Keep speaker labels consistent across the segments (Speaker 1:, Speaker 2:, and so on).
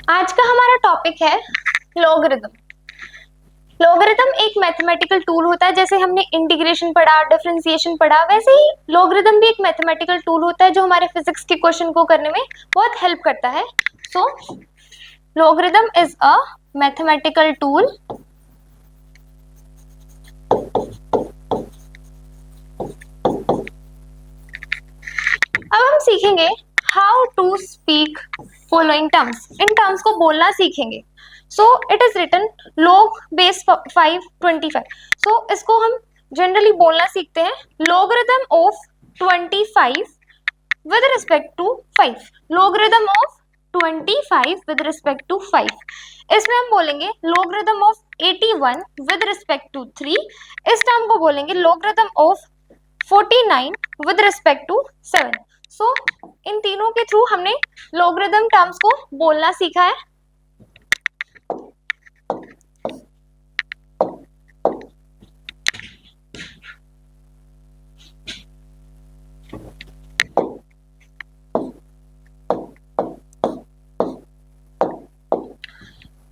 Speaker 1: आज का हमारा टॉपिक है लॉगरिथम। लॉगरिथम एक मैथमेटिकल टूल होता है, जैसे हमने इंटीग्रेशन पढ़ा, डिफरेंशिएशन पढ़ा, वैसे ही लॉगरिथम भी एक मैथमेटिकल टूल होता है जो हमारे फिजिक्स के क्वेश्चन को करने में बहुत हेल्प करता है। So logarithm is a mathematical tool अब हम सीखेंगे how to speak following terms. इन टर्म्स को बोलना सीखेंगे। So it is written log base 525। So इसको हम जनरली बोलना सीखते हैं logarithm of 25 with respect to 5। Logarithm of 25 with respect to 5। इसमें हम बोलेंगे logarithm of 81 with respect to 3। इस टर्म को बोलेंगे logarithm of 49 with respect to 7। सो इन तीनों के थ्रू हमने लॉगरिथम टर्म्स को बोलना सीखा है।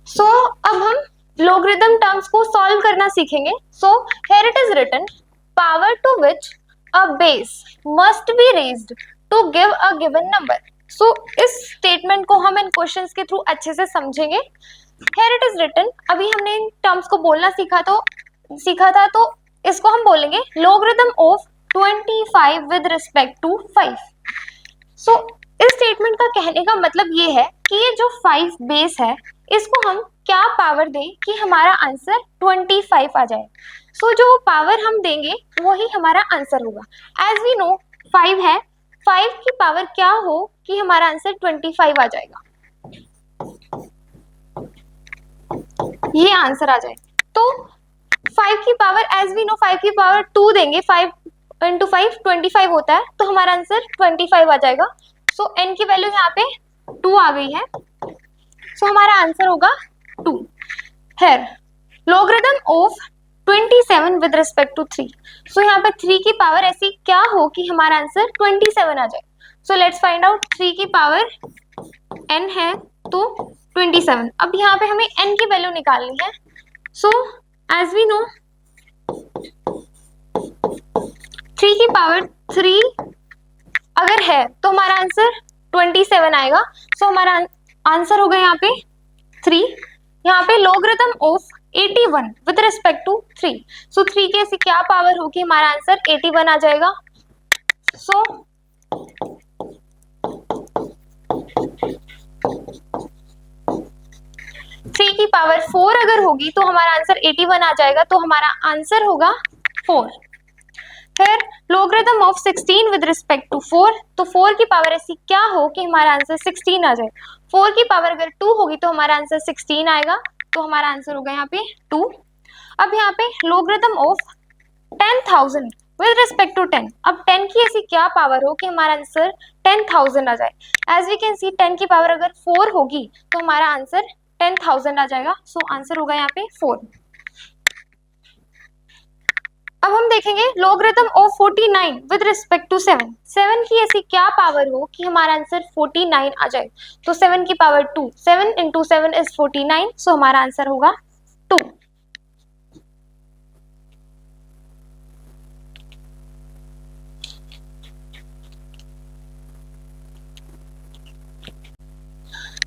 Speaker 1: सो अब हम लॉगरिथम टर्म्स को सॉल्व करना सीखेंगे। So here it is written power to which a base must be raised to give a given number. So इस स्टेटमेंट को हम इन क्वेश्चंस के थ्रू अच्छे से समझेंगे। हियर इट इज रिटन, अभी हमने इन टर्म्स को बोलना सीखा था, तो इसको हम बोलेंगे logarithm of 25 with respect to 5। So इस स्टेटमेंट का कहने का मतलब ये है कि ये जो 5 बेस है इसको हम क्या पावर दें कि हमारा आंसर 25 आ जाए। सो जो पावर हम देंगे वही हमारा आंसर होगा। एज वी नो 5 है, 5 की पावर क्या हो कि हमारा आंसर 25 आ जाएगा, ये आंसर आ जाए। तो 5 की पावर, एज वी नो 5 की पावर 2 देंगे, 5 इंटू 5 25 होता है, तो हमारा आंसर 25 आ जाएगा। सो n की वैल्यू यहाँ पे 2 आ गई है, सो हमारा आंसर होगा 2। Here logarithm of 27 with respect to 3। So यहाँ पे 3 की पावर ऐसी क्या हो कि हमारा आंसर 27 आ जाए। So let's find out. 3 की पावर n है तो 27। अब यहाँ पे हमें n की वैल्यू निकालनी है। सो एज वी नो 3 की पावर 3 अगर है तो हमारा आंसर 27 आएगा। सो हमारा आंसर होगा यहाँ पे 3। यहाँ पे logarithm of 81 with respect to 3। So 3 की ऐसी क्या पावर होगी हमारा आंसर 81 आ जाएगा। सो थ्री की पावर 4 अगर होगी तो हमारा आंसर 81 आ जाएगा, तो हमारा आंसर होगा 4। फिर logarithm of 16 with respect to 4। तो 4 की पावर ऐसी क्या हो कि हमारा आंसर 16 आ जाए। 4 की पावर अगर 2 होगी तो हमारा आंसर 16 आएगा, तो हमारा आंसर होगा यहाँ पे 2। अब यहाँ पे logarithm of 10,000 with respect to 10। अब 10 की ऐसी क्या पावर हो कि हमारा आंसर 10,000 आ जाए। एज वी कैन सी 10 की पावर अगर 4 होगी तो हमारा आंसर 10,000 आ जाएगा। सो आंसर होगा यहाँ पे 4। अब हम देखेंगे logarithm of 49 with respect to 7। 7 की ऐसी क्या पावर हो कि हमारा आंसर 49 आ जाए। तो 7 की पावर 2, 7 इंटू 7 इज 49। सो हमारा आंसर होगा 2।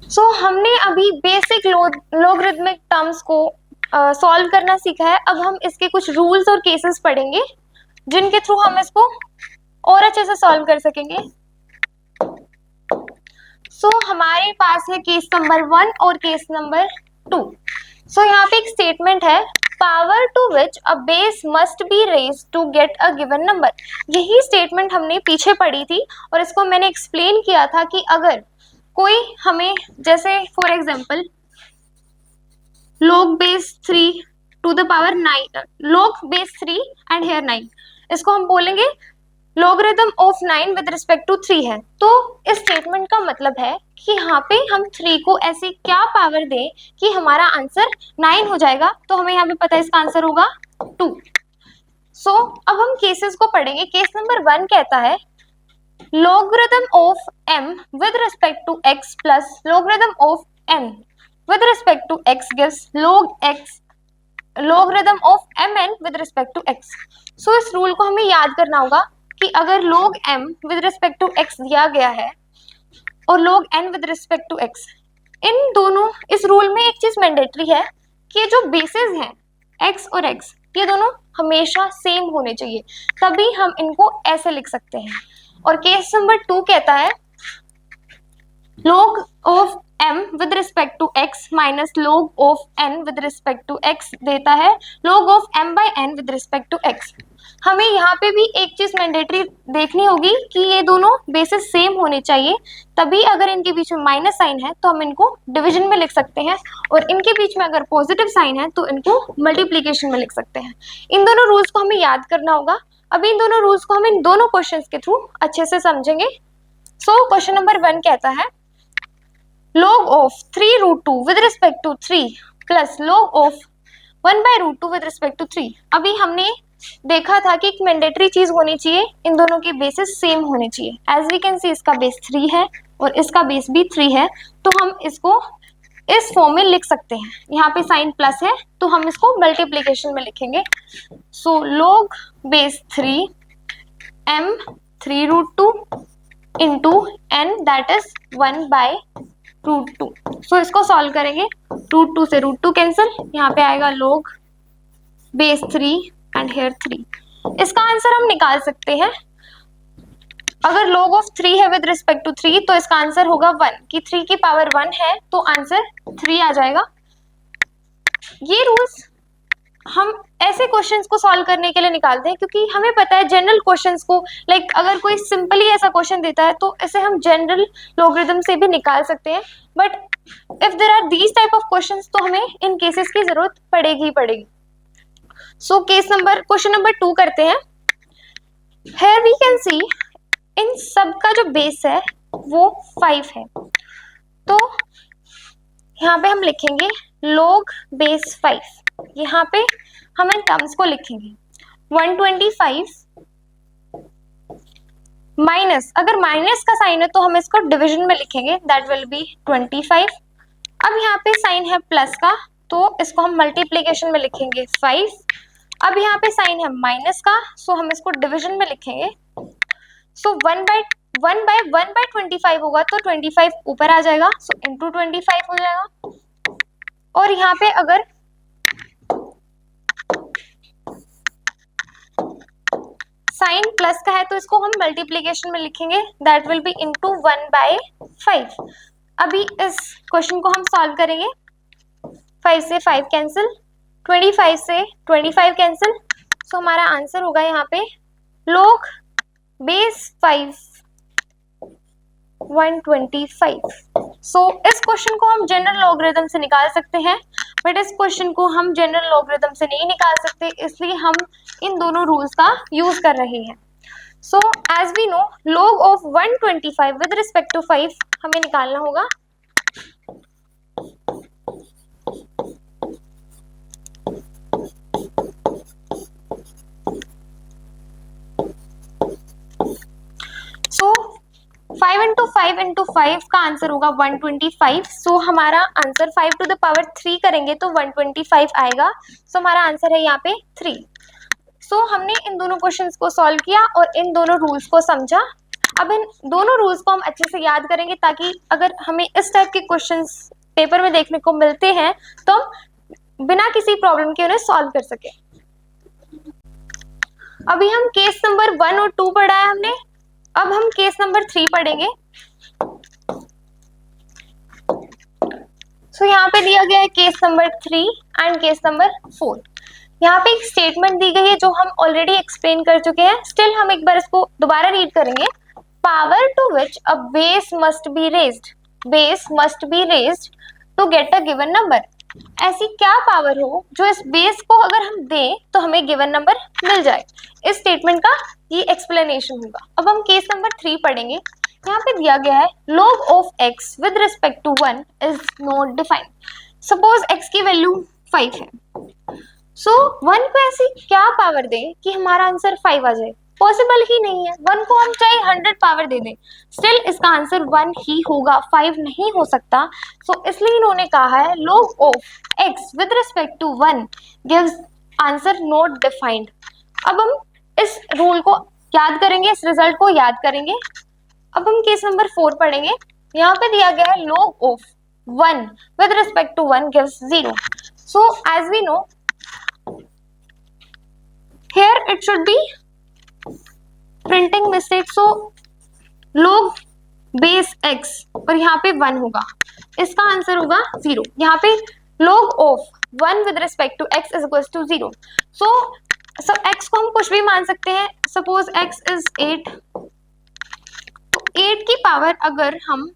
Speaker 1: सो हमने अभी बेसिक लॉगरिथमिक टर्म्स को सॉल्व करना सीखा है। अब हम इसके कुछ रूल्स और केसेस पढ़ेंगे जिनके थ्रू हम इसको और अच्छे से सॉल्व कर सकेंगे। सो हमारे पास है केस नंबर 1 और केस नंबर 2। सो यहाँ पे एक स्टेटमेंट है power to which a base must be raised to get a given number. यही स्टेटमेंट हमने पीछे पढ़ी थी और इसको मैंने एक्सप्लेन किया था कि अगर कोई हमें, जैसे for example log base 3 to the power 9, log base 3 and here 9, इसको हम बोलेंगे logarithm of 9 with respect to 3 है। तो इस स्टेटमेंट का मतलब है कि यहाँ पे हम 3 को ऐसी क्या पावर दें कि हमारा आंसर 9 हो जाएगा। तो हमें यहाँ पे पता है इसका आंसर होगा 2। सो अब हम केसेस को पढ़ेंगे। केस नंबर 1 कहता है logarithm of m with respect to x plus logarithm of n with respect to x gives logarithm of mn with respect to x. So इस रूल को हमें याद करना होगा कि अगर log m with respect to x दिया गया है और log n with respect to x, इन दोनों, इस रूल में एक चीज मैंडेटरी है कि जो बेसिस हैं x और x, ये दोनों हमेशा सेम होने चाहिए, तभी हम इनको ऐसे लिख सकते हैं. और केस नंबर 2 कहता है log of m with respect to x minus log of n with respect to x देता है log of m by n with respect to x. हमें यहाँ पे भी एक चीज मैंडेटरी देखनी होगी कि ये दोनों बेसिस सेम होने चाहिए, तभी अगर इनके बीच में माइनस साइन है तो हम इनको डिवीजन में लिख सकते हैं, और इनके बीच में अगर पॉजिटिव साइन है तो इनको मल्टीप्लीकेशन में लिख सकते हैं. इन दोनों रूल्स को हमें याद करना होगा. अभी इन दोनों रूल्स को हम इन दोनों क्वेश्चंस के थ्रू अच्छे से समझेंगे. सो क्वेश्चन नंबर 1 कहता है log of 3 root 2 with respect to 3 plus log of 1 by root 2 with respect to 3. अभी हमने देखा था कि एक मैंडेटरी चीज होनी चाहिए, इन दोनों के बेसिस सेम होने चाहिए. एज वी कैन सी इसका बेस 3 है और इसका बेस भी 3 है, तो हम इसको इस फॉर्म में लिख सकते हैं. यहाँ पे साइन प्लस है तो हम इसको मल्टीप्लीकेशन में लिखेंगे. सो log base 3 m 3 root 2 into n that is 1 by root 2. So इसको सॉल्व करेंगे. रूट 2 से रूट 2 कैंसिल, यहाँ पे आएगा log बेस 3 एंड हेयर 3. इसका आंसर हम निकाल सकते हैं. अगर log ऑफ 3 है विद रिस्पेक्ट टू 3 तो इसका आंसर होगा 1, कि 3 की पावर 1 है तो आंसर 3 आ जाएगा. ये रूल्स हम ऐसे क्वेश्चंस को सॉल्व करने के लिए निकालते हैं क्योंकि हमें पता है जनरल क्वेश्चंस को, लाइक अगर कोई सिंपली ऐसा क्वेश्चन देता है तो इसे हम जनरल लॉगरिथम से भी निकाल सकते हैं, but if there are these type of questions तो हमें इन केसेस की जरूरत पड़ेगी ही पड़ेगी. सो क्वेश्चन नंबर 2 करते हैं. हियर वी कैन सी इन सब का जो बेस है वो 5 है, तो यहाँ पे हम लिखेंगे log बेस 5. यहाँ पे हम इन टर्म्स को लिखेंगे 125 माइनस, अगर माइनस का साइन है तो हम इसको डिवीजन में लिखेंगे, दैट विल बी 25. अब यहाँ पे साइन है प्लस का तो इसको हम मल्टीप्लीकेशन में लिखेंगे 5. अब यहाँ पे साइन है माइनस का, सो हम इसको डिवीजन में लिखेंगे. सो 1 बाय 25 होगा तो 25 ऊपर आ जाएगा, सो इंटू 25 हो जाएगा. और यहाँ पे अगर साइन प्लस का है तो इसको हम मल्टीप्लीकेशन में लिखेंगे, that will be into 1 by 5. अभी इस क्वेश्चन को हम सॉल्व करेंगे. 5 से 5 कैंसिल, 25 से 25 कैंसिल, सो हमारा आंसर होगा यहाँ पे log बेस 5 125. सो इस क्वेश्चन को हम जनरल लॉगरिथम से निकाल सकते हैं, बट इस क्वेश्चन को हम जनरल लॉगरिथम से नहीं निकाल सकते, इसलिए हम इन दोनों रूल्स का यूज कर रहे हैं. So as we know log of 125 with respect to 5 हमें निकालना होगा. सो 5 इंटू 5 इंटू 5 का आंसर होगा 125. सो हमारा आंसर 5 टू द पावर 3 करेंगे तो 125 आएगा. सो हमारा आंसर है यहाँ पे 3. सो हमने इन दोनों क्वेश्चंस को सॉल्व किया और इन दोनों रूल्स को समझा. अब इन दोनों रूल्स को हम अच्छे से याद करेंगे ताकि अगर हमें इस टाइप के क्वेश्चंस पेपर में देखने को मिलते हैं तो हम बिना किसी प्रॉब्लम के उन्हें सॉल्व कर सके. अभी हम केस नंबर 1 और 2 पढ़ा है हमने, अब हम केस नंबर 3 पढ़ेंगे. सो यहाँ पे दिया गया है case number 3 and case number 4. यहाँ पे एक स्टेटमेंट दी गई है जो हम ऑलरेडी एक्सप्लेन कर चुके हैं. स्टिल हम एक बार इसको दोबारा रीड करेंगे. Power to which a base must be raised to get a given number. ऐसी क्या पावर हो जो इस बेस को अगर हम दें तो हमें गिवन नंबर मिल जाए. इस स्टेटमेंट का ये एक्सप्लेनेशन होगा. अब हम केस नंबर 3 पढ़ेंगे. यहाँ पे दिया गया है log of x with respect to 1 is not defined. Suppose x की वैल्यू 5 है. सो 1 को ऐसी क्या पावर दें कि हमारा आंसर 5 आ जाए. पॉसिबल ही नहीं है। 1 को हम चाहे 100 पावर दे दें, स्टिल इसका आंसर 1 ही होगा, 5 नहीं हो सकता। सो इसलिए इन्होंने कहा है log of x with respect to 1 gives answer not defined. अब हम इस रूल को याद करेंगे, इस रिजल्ट को याद करेंगे। अब हम केस नंबर 4 पढ़ेंगे। यहाँ पे दिया गया है log of 1 with respect to 1 gives 0. So as we know, here it should be printing mistake. So log base x और यहाँ पे 1 होगा, इसका आंसर होगा 0। यहाँ पे log of 1 with respect to x is equals to 0. So x को हम कुछ भी मान सकते हैं। Suppose x is 8, तो 8 की पावर अगर हम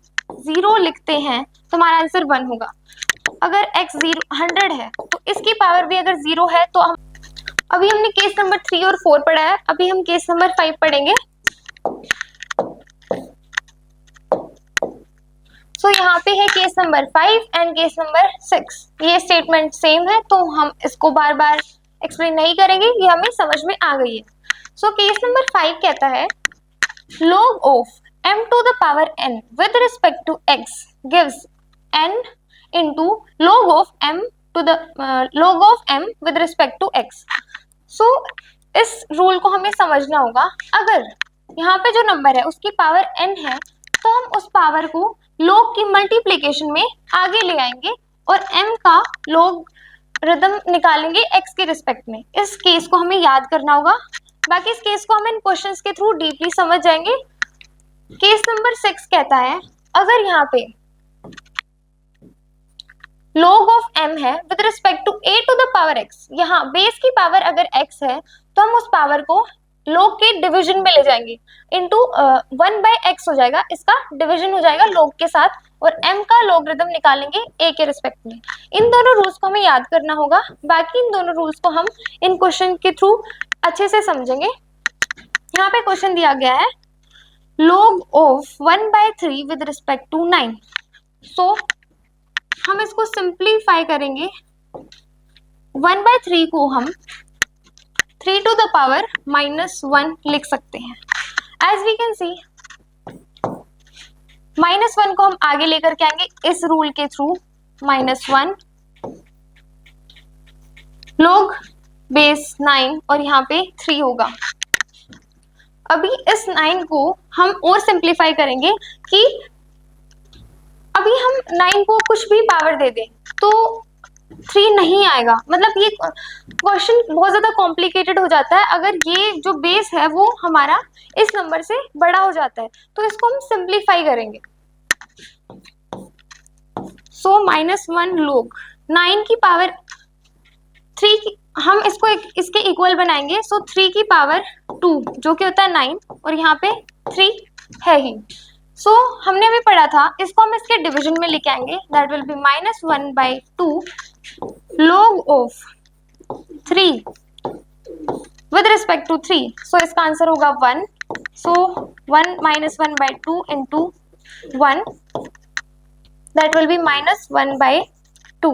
Speaker 1: 0 लिखते हैं तो हमारा आंसर 1 होगा। अगर x 100 है तो इसकी पावर भी अगर 0 है तो हम, अभी हमने केस नंबर 3 और 4 पढ़ा है, अभी हम केस नंबर 5 पढ़ेंगे। सो यहाँ पे है case number 5 and case number 6। ये स्टेटमेंट सेम है तो हम इसको बार बार एक्सप्लेन नहीं करेंगे, ये हमें समझ में आ गई है। सो केस नंबर 5 कहता है log of m to the power n with respect to x gives n into log of m to the log of m with respect to x. So इस रूल को हमें समझना होगा। अगर यहाँ पे जो नंबर है उसकी पावर n है तो हम उस पावर को log की मल्टीप्लीकेशन में आगे ले आएंगे और m का लॉगरिथम निकालेंगे x के रिस्पेक्ट में। इस केस को हमें याद करना होगा, बाकी इस केस को हम इन क्वेश्चंस के थ्रू डीपली समझ जाएंगे। केस नंबर 6 कहता है अगर यहाँ पे log ऑफ m है with respect to a to the power x, यहाँ बेस की पावर अगर x है तो हम उस पावर को log के डिवीजन में ले जाएंगे, इनटू 1/x हो जाएगा, इसका डिवीजन हो जाएगा log के साथ और m का लॉगरिथम निकालेंगे a के रिस्पेक्ट में। इन दोनों रूल्स को हमें याद करना होगा, बाकी इन दोनों रूल्स को हम इन क्वेश्चन के थ्रू अच्छे से समझेंगे। यहाँ पे क्वेश्चन दिया गया है log of 1/3 with respect to 9। So हम इसको सिंप्लीफाई करेंगे। 1/3 को हम 3 टू द पावर -1 लिख सकते हैं। एज वी कैन सी -1 को हम आगे लेकर के आएंगे इस रूल के थ्रू, -1 log बेस 9 और यहाँ पे 3 होगा। अभी इस 9 को हम और सिंप्लीफाई करेंगे कि अभी हम 9 को कुछ भी पावर दे दें तो 3 नहीं आएगा, मतलब ये क्वेश्चन बहुत ज्यादा कॉम्प्लिकेटेड हो जाता है। अगर ये जो बेस है वो हमारा इस नंबर से बड़ा हो जाता है तो इसको हम सिंप्लीफाई करेंगे। सो -1 log 9 की पावर 3 की, हम इसको इसके इक्वल बनाएंगे। सो 3 की पावर 2 जो कि होता है 9 और यहाँ पे 3 है ही। सो हमने अभी पढ़ा था, इसको हम इसके डिवीजन में लेके आएंगे, that will be -1/2 log of 3 with respect to 3। So इसका आंसर होगा 1। So 1 -1/2 into 1 that will be -1/2।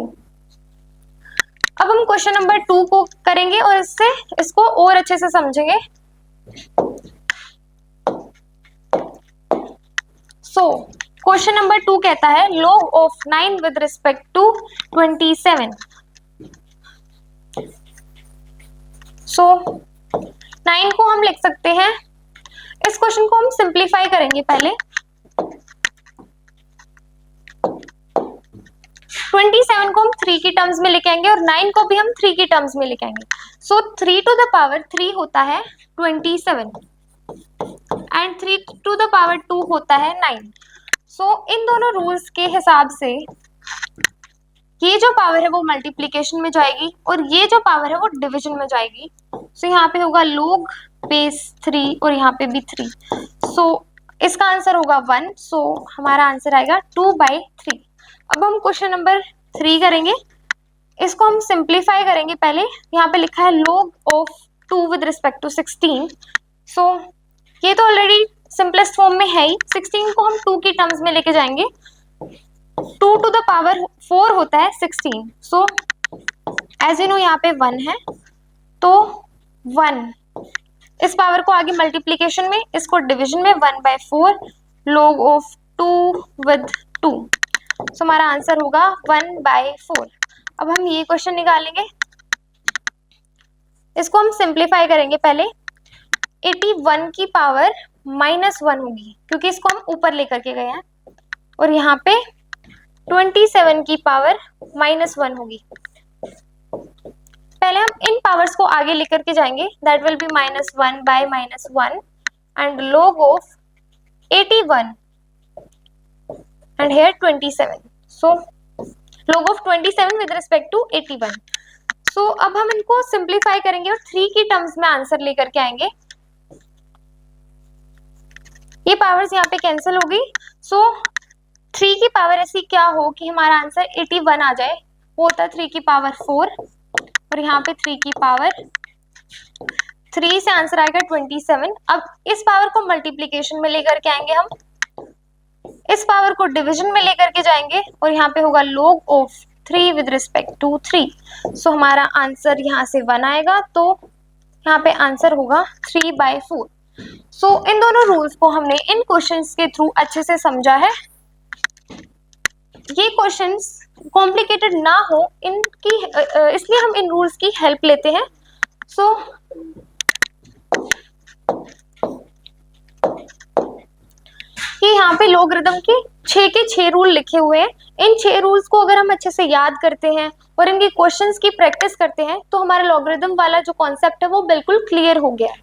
Speaker 1: अब हम क्वेश्चन नंबर 2 को करेंगे और इसको और अच्छे से समझेंगे। सो क्वेश्चन नंबर 2 कहता है log of 9 with respect to 27। So 9 को हम लिख सकते हैं, इस क्वेश्चन को हम सिंप्लीफाई करेंगे पहले। 27 को हम 3 की टर्म्स में लेके आएंगे और 9 को भी हम 3 की टर्म्स में लेके आएंगे। सो 3 टू द पावर 3 होता है 27 एंड 3 टू द पावर 2 होता है 9। सो इन दोनों रूल्स के हिसाब से ये जो पावर है वो मल्टीप्लीकेशन में जाएगी और ये जो पावर है वो डिवीजन में जाएगी। सो यहाँ पे होगा log बेस 3 और यहाँ पे भी 3। सो इसका आंसर होगा 1। सो हमारा आंसर आएगा 2/3। अब हम क्वेश्चन नंबर 3 करेंगे, इसको हम सिंप्लीफाई करेंगे पहले। यहाँ पे लिखा है log of 2 with respect to 16। So ये तो ऑलरेडी सिंपलेस्ट फॉर्म में है ही। 16 को हम 2 की टर्म्स में लेके जाएंगे, 2 टू द पावर 4 होता है 16। सो एज यू नो यहाँ पे 1 है तो 1 इस पावर को आगे मल्टीप्लीकेशन में, इसको डिवीजन में 1/4 log ऑफ 2 with 2। सो हमारा आंसर होगा 1/4। अब हम ये क्वेश्चन निकालेंगे, इसको हम सिंप्लीफाई करेंगे। पहले 81 की पावर -1 होगी क्योंकि इसको हम ऊपर लेकर के गए हैं, और यहाँ पे 27 की पावर -1 होगी। पहले हम इन पावर्स को आगे लेकर के जाएंगे, that will B -1 by -1 and log of 81 and here 27, so log of 27 with respect to 81। so अब हम इनको सिंप्लीफाई करेंगे और 3 की टर्म्स में आंसर लेकर के आएंगे। ये पावर्स यहाँ पे कैंसिल हो गई। सो 3 की पावर ऐसी क्या हो कि हमारा आंसर 81 आ जाए, वो होता है 3 की पावर 4, और यहाँ पे 3 की पावर 3 से आंसर आएगा 27। अब इस पावर को मल्टीप्लीकेशन में लेकर के आएंगे, हम इस पावर को डिवीजन में लेकर के जाएंगे, और यहाँ पे होगा log of 3 with respect to 3। So हमारा आंसर यहाँ से 1 आएगा, तो यहाँ पे आंसर होगा 3/4। सो इन दोनों रूल्स को हमने इन क्वेश्चंस के थ्रू अच्छे से समझा है। ये क्वेश्चंस कॉम्प्लिकेटेड ना हो इनकी, इसलिए हम इन रूल्स की हेल्प लेते हैं। सो ये यहाँ पे लॉगरिथम के 6 के 6 रूल लिखे हुए हैं। इन 6 रूल्स को अगर हम अच्छे से याद करते हैं और इनके क्वेश्चंस की प्रैक्टिस करते हैं तो हमारा लॉगरिथम वाला जो कॉन्सेप्ट है वो बिल्कुल क्लियर हो गया है।